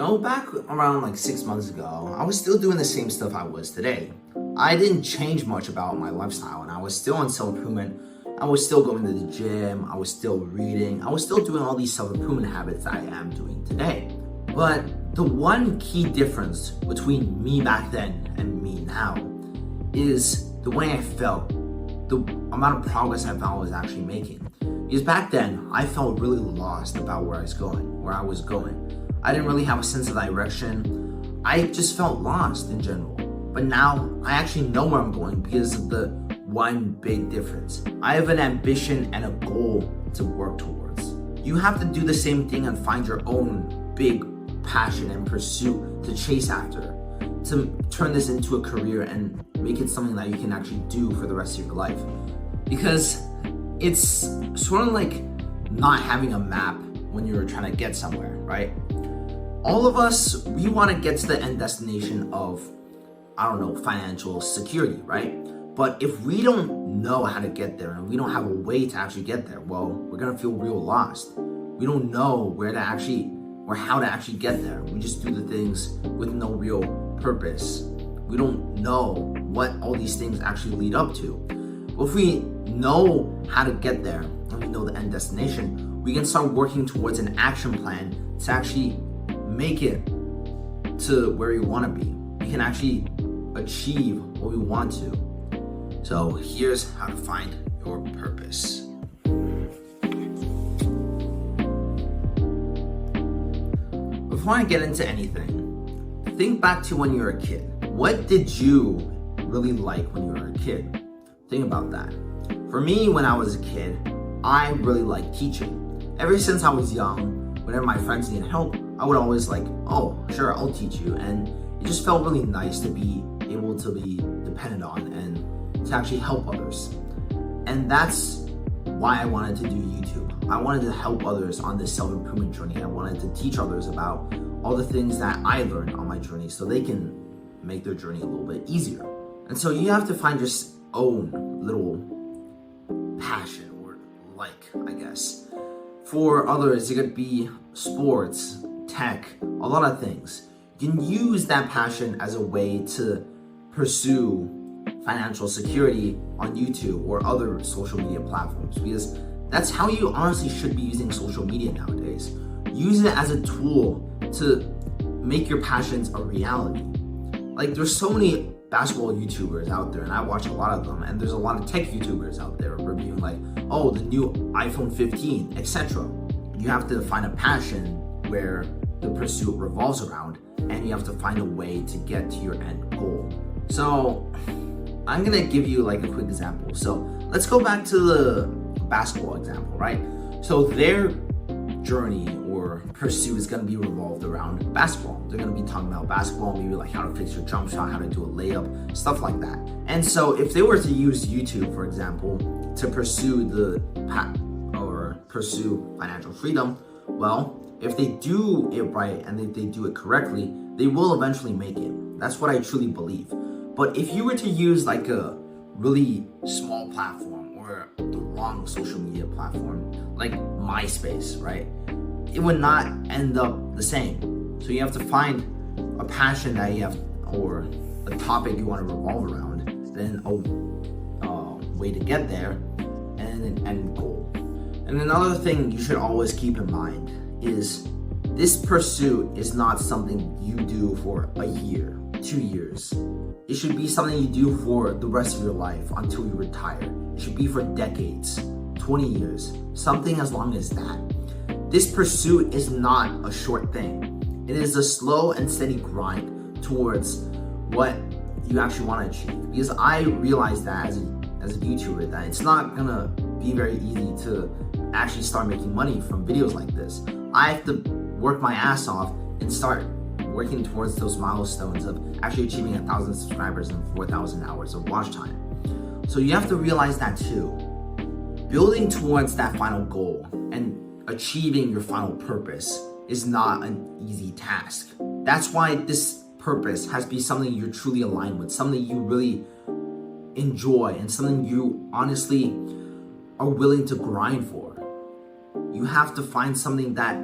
Back around like 6 months ago, I was still doing the same stuff I was today. I didn't change much about my lifestyle, and I was still on self-improvement. I was still going to the gym, I was still reading, I was still doing all these self-improvement habits that I am doing today. But the one key difference between me back then and me now is the way I felt, the amount of progress I felt I was actually making. Because back then, I felt really lost about where I was going. I didn't really have a sense of direction. I just felt lost in general. But now, I actually know where I'm going because of the one big difference. I have an ambition and a goal to work towards. You have to do the same thing and find your own big passion and pursuit to chase after, to turn this into a career and make it something that you can actually do for the rest of your life. Because it's sort of like not having a map when you're trying to get somewhere, right? All of us, we want to get to the end destination of, financial security, right? But if we don't know how to get there and we don't have a way to actually get there, well, we're going to feel real lost. We don't know where to actually, or how to actually get there. We just do the things with no real purpose. We don't know what all these things actually lead up to. But if we know how to get there and we know the end destination, we can start working towards an action plan to actually make it to where we want to be. We can actually achieve what we want to. So here's how to find your purpose. Before I get into anything, think back to when you were a kid. What did you really like when you were a kid? Think about that. For me, when I was a kid, I really liked teaching. Ever since I was young, whenever my friends needed help, I would always like, oh, sure, I'll teach you. And it just felt really nice to be able to be dependent on and to actually help others. And that's why I wanted to do YouTube. I wanted to help others on this self-improvement journey. I wanted to teach others about all the things that I learned on my journey so they can make their journey a little bit easier. And so you have to find your own little passion or I guess. For others, it could be sports, tech, a lot of things. You can use that passion as a way to pursue financial security on YouTube or other social media platforms, because that's how you honestly should be using social media nowadays. Use it as a tool to make your passions a reality. Like, there's so many basketball YouTubers out there, and I watch a lot of them, and there's a lot of tech YouTubers out there reviewing like, oh, the new iPhone 15, etc. You have to find a passion where the pursuit revolves around, and you have to find a way to get to your end goal. So I'm gonna give you like a quick example. So let's go back to the basketball example, right? So their journey or pursuit is gonna be revolved around basketball. They're gonna be talking about basketball, maybe like how to fix your jump shot, how to do a layup, stuff like that. And so if they were to use YouTube, for example, to pursue pursue financial freedom, well, if they do it right and if they do it correctly, they will eventually make it. That's what I truly believe. But if you were to use like a really small platform or the wrong social media platform, like MySpace, right? It would not end up the same. So you have to find a passion that you have, or a topic you want to revolve around, then a way to get there, and an end goal. And another thing you should always keep in mind is this pursuit is not something you do for a year, 2 years. It should be something you do for the rest of your life until you retire. It should be for decades, 20 years, something as long as that. This pursuit is not a short thing. It is a slow and steady grind towards what you actually want to achieve. Because I realized that as a YouTuber, that it's not gonna be very easy to actually start making money from videos like this. I have to work my ass off and start working towards those milestones of actually achieving 1,000 subscribers and 4,000 hours of watch time. So you have to realize that too. Building towards that final goal and achieving your final purpose is not an easy task. That's why this purpose has to be something you're truly aligned with, something you really enjoy, and something you honestly are willing to grind for. You have to find something that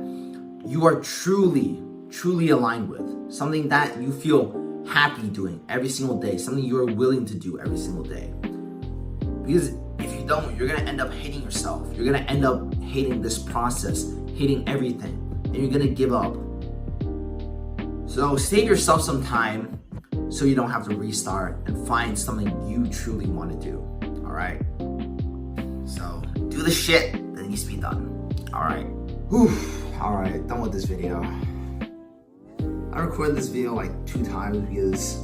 you are truly truly aligned with, something that you feel happy doing every single day, something you're willing to do every single day. Because if you don't, you're gonna end up hating yourself. You're gonna end up hating this process, hating everything, and you're gonna give up. So save yourself some time so you don't have to restart and find something you truly want to do. All right. So do the shit that needs to be done. All right. Whew. All right. Done with this video. I recorded this video like 2 times because,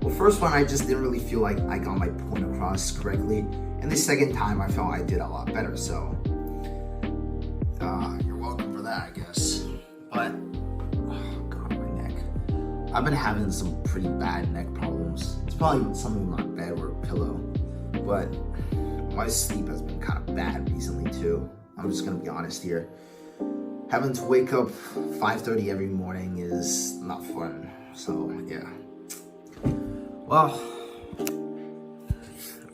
well, first one I just didn't really feel like I got my point across correctly, and the second time I felt I did a lot better. So you're welcome for that, I guess. But oh god, my neck. I've been having some pretty bad neck problems. It's probably something in my bed or a pillow, but my sleep has been kind of bad recently too. I'm just gonna be honest here. Having to wake up 5:30 every morning is not fun. So yeah. Well,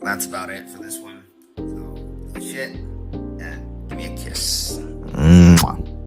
that's about it for this one. So shit, and give me a kiss. Mwah.